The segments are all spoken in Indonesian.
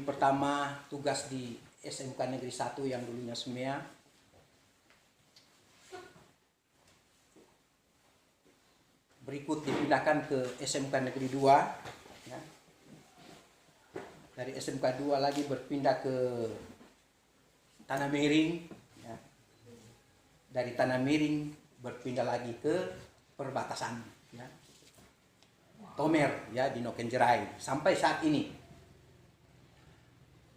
hari pertama tugas di SMK Negeri 1 yang dulunya Semea. Berikut dipindahkan ke SMK Negeri 2. Ya. Dari SMK 2 lagi berpindah ke Tanah Miring. Ya. Dari Tanah Miring berpindah lagi ke perbatasan. Ya. Tomer ya di Nokenjerai sampai saat ini.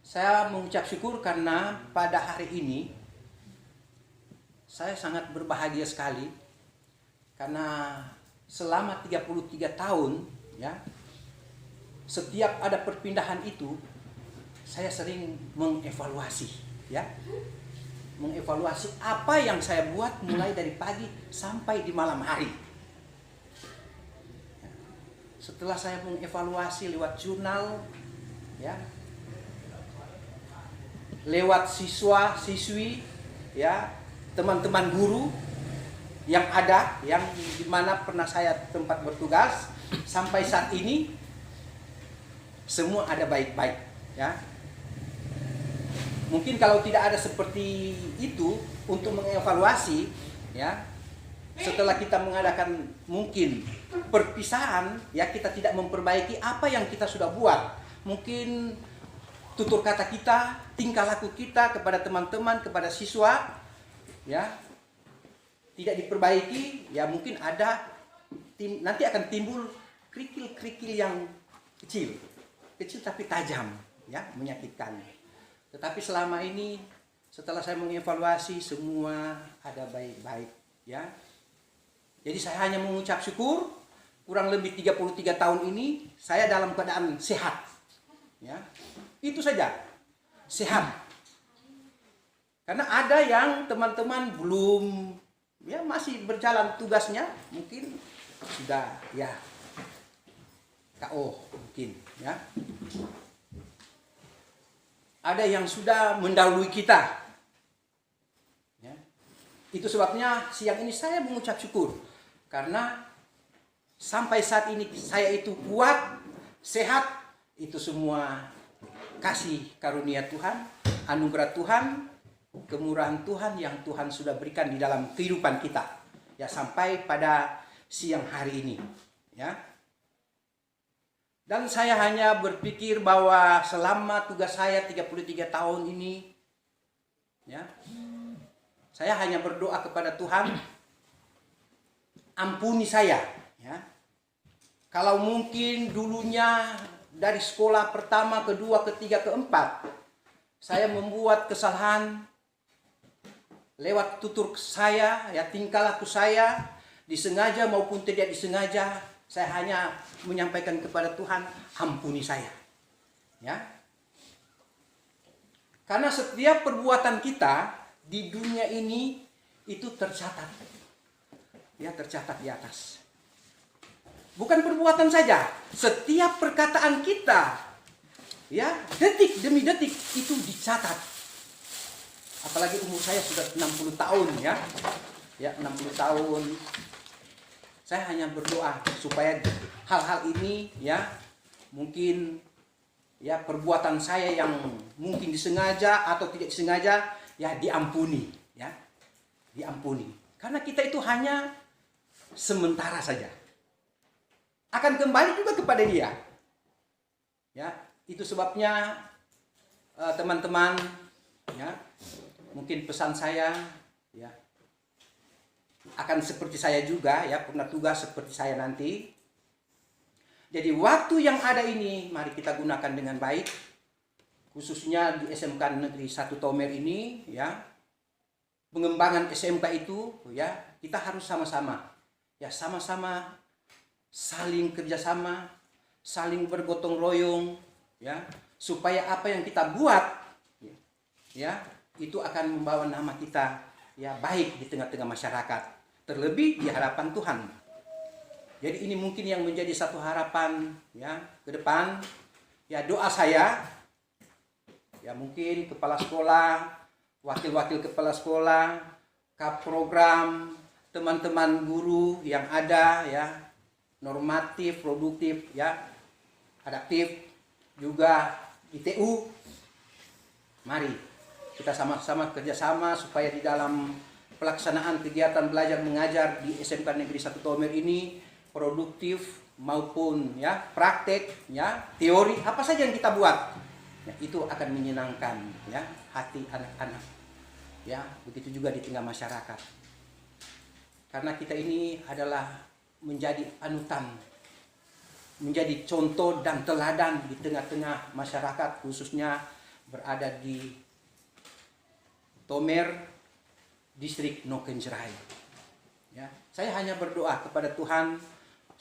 Saya mengucap syukur karena pada hari ini saya sangat berbahagia sekali karena selama 33 tahun ya setiap ada perpindahan itu saya sering mengevaluasi ya. Mengevaluasi apa yang saya buat mulai dari pagi sampai di malam hari. Setelah saya mengevaluasi lewat jurnal ya, lewat siswa, siswi, ya, teman-teman guru yang ada, yang dimana pernah saya tempat bertugas sampai saat ini, semua ada baik-baik, ya. Mungkin kalau tidak ada seperti itu untuk mengevaluasi, ya, setelah kita mengadakan mungkin perpisahan, ya kita tidak memperbaiki apa yang kita sudah buat, mungkin tutur kata kita, tingkah laku kita kepada teman-teman, kepada siswa, ya tidak diperbaiki, ya mungkin ada nanti akan timbul kerikil-kerikil yang kecil tapi tajam, ya menyakitkan. Tetapi selama ini setelah saya mengevaluasi semua ada baik-baik, ya. Jadi saya hanya mengucap syukur, kurang lebih 33 tahun ini saya dalam keadaan sehat, ya. Itu saja, sehat. Karena ada yang teman-teman belum, ya masih berjalan tugasnya, mungkin sudah ya KO mungkin, ya. Ada yang sudah mendahului kita. Ya. Itu sebabnya siang ini saya mengucap syukur karena sampai saat ini saya itu kuat, sehat, itu semua kasih karunia Tuhan, anugerah Tuhan, kemurahan Tuhan yang Tuhan sudah berikan di dalam kehidupan kita. Ya sampai pada siang hari ini, ya. Dan saya hanya berpikir bahwa selama tugas saya 33 tahun ini, ya, saya hanya berdoa kepada Tuhan, ampuni saya, ya. Kalau mungkin dulunya dari sekolah pertama, kedua, ketiga, keempat, saya membuat kesalahan lewat tutur saya, ya tingkah laku saya, disengaja maupun tidak disengaja, saya hanya menyampaikan kepada Tuhan, ampuni saya. Ya. Karena setiap perbuatan kita di dunia ini itu tercatat. Ya, tercatat di atas. Bukan perbuatan saja, setiap perkataan kita, ya detik demi detik itu dicatat. Apalagi umur saya sudah 60 tahun, ya. Ya, 60 tahun. Saya hanya berdoa supaya hal-hal ini, ya, mungkin ya perbuatan saya yang mungkin disengaja atau tidak disengaja, ya diampuni, ya. Diampuni. Karena kita itu hanya sementara saja. Akan kembali juga kepada Dia. Ya, itu sebabnya teman-teman, ya, mungkin pesan saya, ya, akan seperti saya juga, ya, pernah tugas seperti saya nanti. Jadi waktu yang ada ini mari kita gunakan dengan baik, khususnya di SMK Negeri 1 Tomer ini, ya. Pengembangan SMK itu, ya, kita harus sama-sama, ya, sama-sama saling kerjasama, saling bergotong royong, ya, supaya apa yang kita buat, ya, itu akan membawa nama kita, ya, baik di tengah-tengah masyarakat, terlebih di hadapan Tuhan. Jadi ini mungkin yang menjadi satu harapan, ya, ke depan, ya, doa saya, ya, mungkin kepala sekolah, wakil-wakil kepala sekolah, kap program, teman-teman guru yang ada, ya, normatif, produktif, ya, adaptif, juga ITU, Mari kita sama-sama kerjasama supaya di dalam pelaksanaan kegiatan belajar mengajar di SMK Negeri 1 Tomer ini produktif maupun ya praktek, ya teori, apa saja yang kita buat, ya, itu akan menyenangkan ya hati anak-anak. Ya, begitu juga di tengah masyarakat. Karena kita ini adalah menjadi panutan, menjadi contoh dan teladan di tengah-tengah masyarakat, khususnya berada di Tomer, distrik Nokenjerai. Ya, saya hanya berdoa kepada Tuhan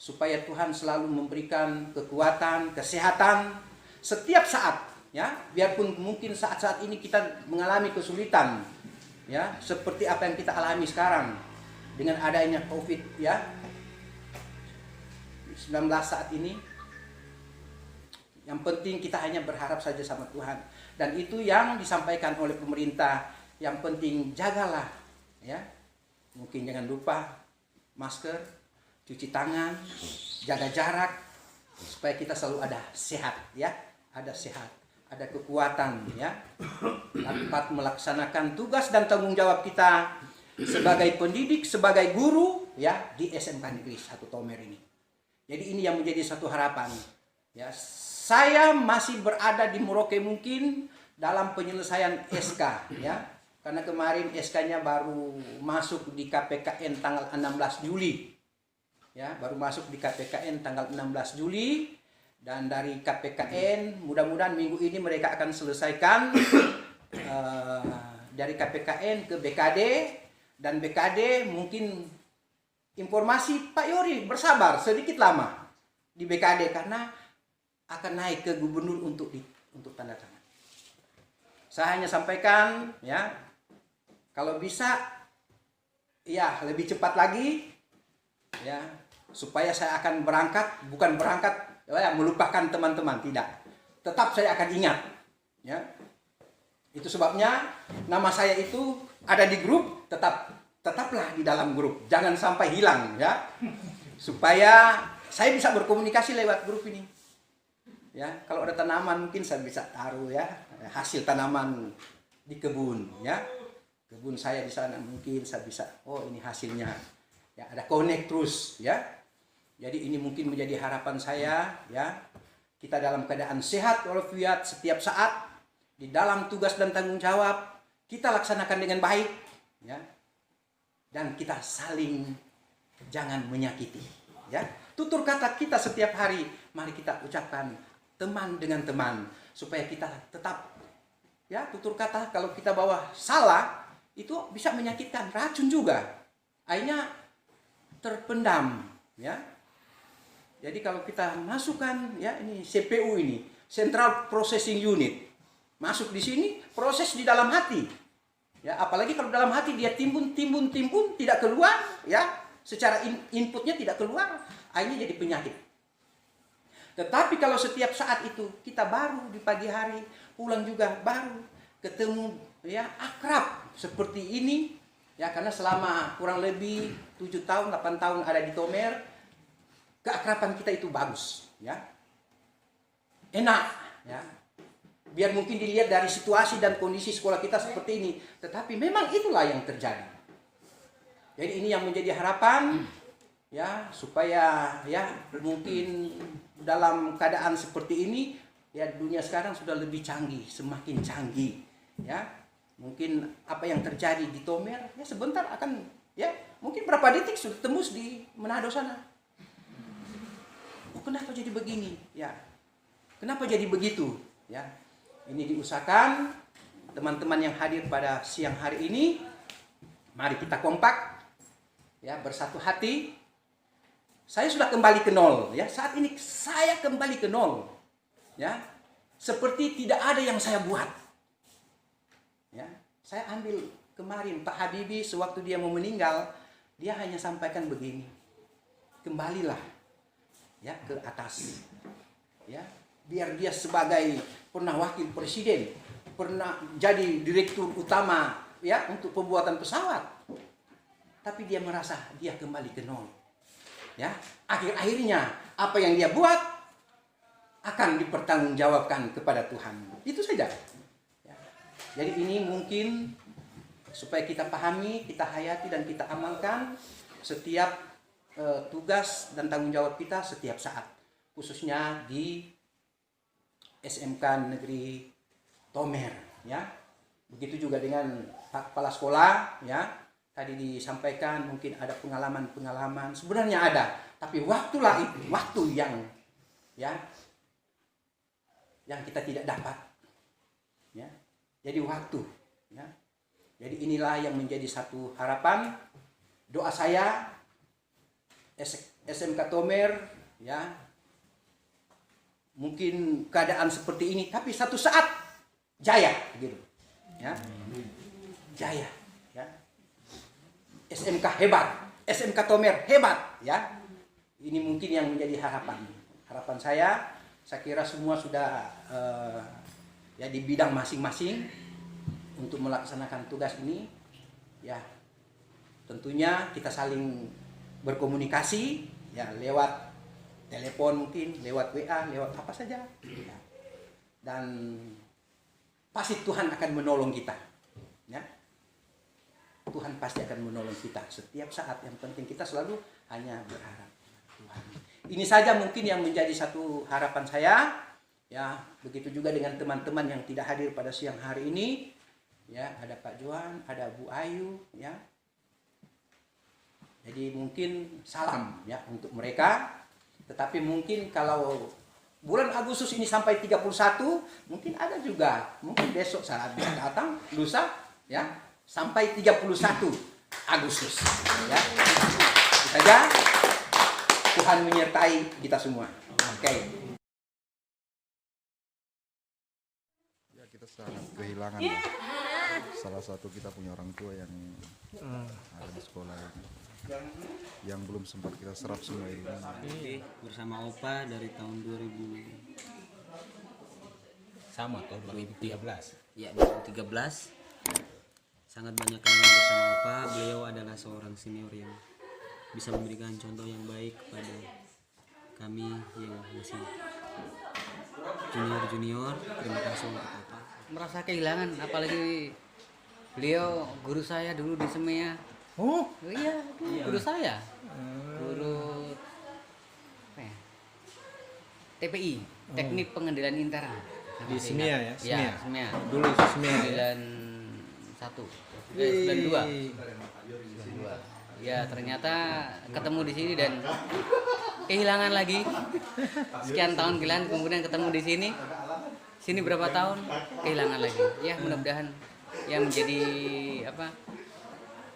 supaya Tuhan selalu memberikan kekuatan, kesehatan setiap saat, ya. Biarpun mungkin saat-saat ini kita mengalami kesulitan, ya, seperti apa yang kita alami sekarang dengan adanya COVID, ya, 19 saat ini. Yang penting kita hanya berharap saja sama Tuhan, dan itu yang disampaikan oleh pemerintah. Yang penting jagalah, ya, mungkin jangan lupa masker, cuci tangan, jaga jarak, supaya kita selalu ada sehat, ya, ada sehat, ada kekuatan, ya, dapat melaksanakan tugas dan tanggung jawab kita sebagai pendidik, sebagai guru, ya, di SMK Negeri 1 Tomer ini. Jadi ini yang menjadi satu harapan, ya. Saya masih berada di Merauke mungkin dalam penyelesaian SK, ya. Karena kemarin SK-nya baru masuk di KPKN tanggal 16 Juli. Ya, baru masuk di KPKN tanggal 16 Juli, dan dari KPKN mudah-mudahan minggu ini mereka akan selesaikan dari KPKN ke BKD, dan BKD mungkin informasi Pak Yori bersabar sedikit lama di BKD karena akan naik ke gubernur untuk tanda tangan. Saya hanya sampaikan, ya, kalau bisa ya lebih cepat lagi, ya, supaya saya akan berangkat, bukan berangkat ya, melupakan teman-teman, tidak. Tetap saya akan ingat, ya. Itu sebabnya nama saya itu ada di grup, tetaplah di dalam grup, jangan sampai hilang, ya. Supaya saya bisa berkomunikasi lewat grup ini. Ya, kalau ada tanaman mungkin saya bisa taruh, ya, hasil tanaman di kebun, ya. Kebun saya di sana mungkin saya bisa, oh ini hasilnya. Ya, ada connect terus, ya. Jadi ini mungkin menjadi harapan saya, ya. Kita dalam keadaan sehat walafiat setiap saat, di dalam tugas dan tanggung jawab kita laksanakan dengan baik, ya. Dan kita saling jangan menyakiti, ya. Tutur kata kita setiap hari mari kita ucapkan teman dengan teman, supaya kita tetap, ya, tutur kata kalau kita bawa salah itu bisa menyakitkan, racun juga, akhirnya terpendam, ya. Jadi kalau kita masukkan, ya, ini CPU ini, Central Processing Unit, masuk di sini, proses di dalam hati, ya. Apalagi kalau dalam hati dia timbun tidak keluar, ya, secara inputnya tidak keluar, akhirnya jadi penyakit. Tetapi kalau setiap saat itu kita baru di pagi hari, pulang juga baru ketemu, ya, akrab seperti ini, ya, karena selama kurang lebih 7 tahun, 8 tahun ada di Tomer, keakraban kita itu bagus, ya. Enak, ya. Biar mungkin dilihat dari situasi dan kondisi sekolah kita seperti ini, tetapi memang itulah yang terjadi. Jadi ini yang menjadi harapan, ya, supaya, ya, mungkin dalam keadaan seperti ini, ya, dunia sekarang sudah lebih canggih, semakin canggih, ya. Mungkin apa yang terjadi di Tomer, ya, sebentar akan, ya, mungkin berapa detik sudah tembus di Manado sana. Oh, kenapa jadi begini, ya? Kenapa jadi begitu, ya? Ini diusahakan teman-teman yang hadir pada siang hari ini, mari kita kompak, ya, bersatu hati. Saya sudah kembali ke nol, ya. Saat ini saya kembali ke nol, ya. Seperti tidak ada yang saya buat. Ya, saya ambil kemarin Pak Habibie sewaktu dia mau meninggal, dia hanya sampaikan begini, kembalilah, ya, ke atas, ya, biar dia sebagai pernah wakil presiden, pernah jadi direktur utama, ya, untuk pembuatan pesawat, tapi dia merasa dia kembali ke nol, ya. Akhir-akhirnya apa yang dia buat akan dipertanggungjawabkan kepada Tuhan, itu saja. Jadi ini mungkin supaya kita pahami, kita hayati dan kita amalkan setiap tugas dan tanggung jawab kita setiap saat, khususnya di SMK Negeri Tomer, ya. Begitu juga dengan Pak Kepala Sekolah, ya. Tadi disampaikan mungkin ada pengalaman-pengalaman, sebenarnya ada, tapi waktulah itu, waktu yang kita tidak dapat, ya. Jadi waktu, ya. Jadi inilah yang menjadi satu harapan doa saya SMK Tomer, ya. Mungkin keadaan seperti ini, tapi satu saat jaya, gitu, ya. Jaya, ya. SMK hebat, SMK Tomer hebat, ya. Ini mungkin yang menjadi harapan saya kira semua sudah ya di bidang masing-masing untuk melaksanakan tugas ini, ya. Tentunya kita saling berkomunikasi, ya, lewat telepon mungkin, lewat WA, lewat apa saja, ya. Dan pasti Tuhan akan menolong kita, ya. Tuhan pasti akan menolong kita setiap saat. Yang penting kita selalu hanya berharap Tuhan. Ini saja mungkin yang menjadi satu harapan saya, ya. Begitu juga dengan teman-teman yang tidak hadir pada siang hari ini, ya. Ada Pak Johan, ada Bu Ayu, ya. Jadi mungkin salam, ya, untuk mereka. Tetapi mungkin kalau bulan Agustus ini sampai 31, mungkin ada juga, mungkin besok saat bisa datang, lusa, ya, sampai 31 Agustus, ya. Itu saja. Tuhan menyertai kita semua. Oke. Ya, kita sangat kehilangan, ya. Salah satu kita punya orang tua yang ada di sekolah ini, yang belum sempat kita serap semua ilmu. Bersama Opa dari tahun 2000 sama tuh 2013. ya 2013 sangat banyak kenangan bersama Opa. Beliau adalah seorang senior yang bisa memberikan contoh yang baik kepada kami yang masih junior. Terima kasih untuk Opa. Merasa kehilangan, apalagi beliau guru saya dulu di Semea. Oh, Iya, guru saya. Guru apa ya? TPI, Teknik Pengendalian Intern. di Semea ya? Iya, Semea. Dulu di Semea ya? 91. 92. Ya, ternyata ketemu di sini dan kehilangan lagi. Sekian tahun kemudian ketemu di sini. Sini berapa tahun? Kehilangan lagi. Ya, mudah-mudahan yang menjadi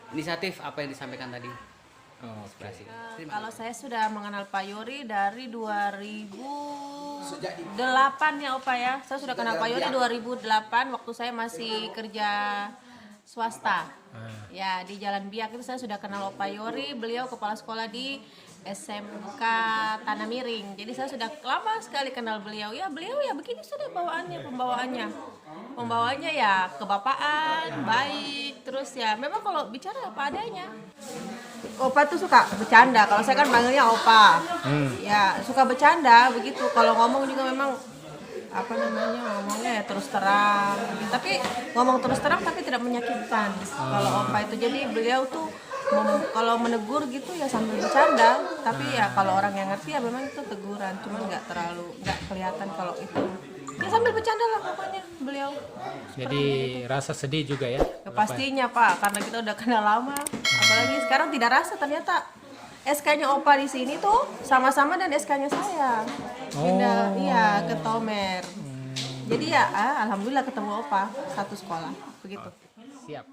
inisiatif apa yang disampaikan tadi. Oh, Inspirasi. Kalau saya sudah mengenal Pak Yori dari 2008 ya Opa ya. Saya sudah kenal Pak Yori 2008 waktu saya masih kerja swasta. Ya, di Jalan Biak itu saya sudah kenal Opa Yori. Beliau kepala sekolah di SMK Tanah Miring. Jadi saya sudah lama sekali kenal beliau. Ya, beliau ya begini sudah pembawaannya ya kebapaan, baik. Terus ya memang kalau bicara apa adanya. Opa tuh suka bercanda. Kalau saya kan panggilnya Opa. Ya, suka bercanda begitu. Kalau ngomong juga memang ngomongnya ya terus terang. Tapi ngomong terus terang tapi tidak menyakitkan. Kalau Opa itu, jadi beliau tuh kalau menegur gitu ya sambil bercanda, tapi ya kalau orang yang ngerti ya memang itu teguran, cuman nggak kelihatan kalau itu ya sambil bercanda lah pokoknya beliau. jadi rasa sedih juga ya? Ya, pastinya Pak, karena kita udah kenal lama, apalagi sekarang tidak rasa ternyata SK-nya Opa di sini tuh sama-sama dan SK-nya saya pindah iya ke Tomer. Jadi ya alhamdulillah ketemu Opa satu sekolah begitu. Siap.